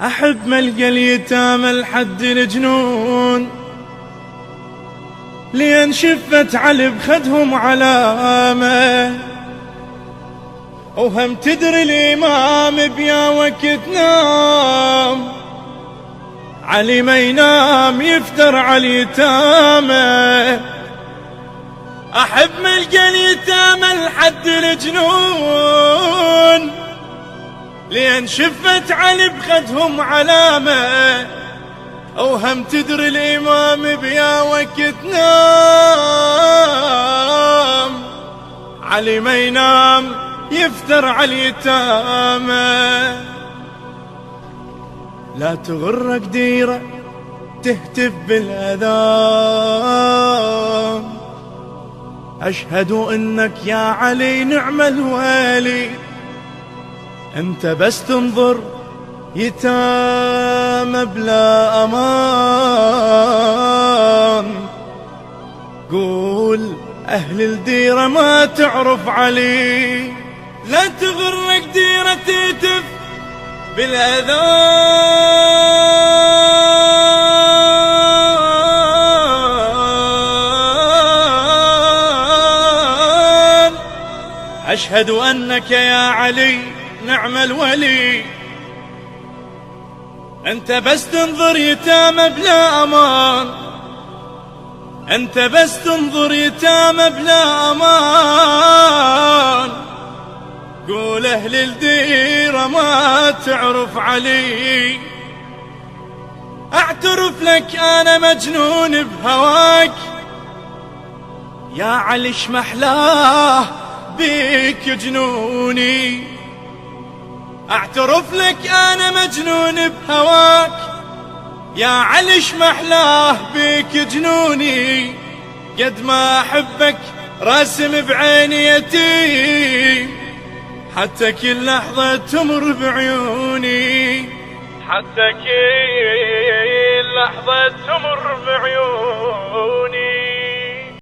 أحب ملقى اليتامى لحد الجنون، لين شفت علي بخدهم علامة، وهم تدري الإمام بيا وقت نام، علي ما ينام يفتر على اليتامى. أحب ملقى اليتامى لحد الجنون، لين شفت علي بخدهم علامة، وهم تدري الإمام بيا وقت نام، علي ما ينام يفتر على اليتامى. لا تغرك ديرة تهتف بالأذان، أشهد إنك يا علي نعم الوالي، أنت بس تنظر يتامى بلا أمان. قول أهل الديرة ما تعرف علي، لا تغرك ديرة تهتف بالأذان. أشهد أنك يا علي نعم الولي، أنت بس تنظر يتامى بلا أمان، أنت بس تنظر يتامى بلا أمان. قول أهل الديرة ما تعرف علي، أعترف لك أنا مجنون بهواك يا علي، شمحلاه بيك جنوني. أعترف لك أنا مجنون بهواك يا علي، شمحلاه بيك جنوني. قد ما أحبك راسم بعيني يتيم، حتى كل لحظة تمر بعيوني، حتى كل لحظة تمر بعيوني.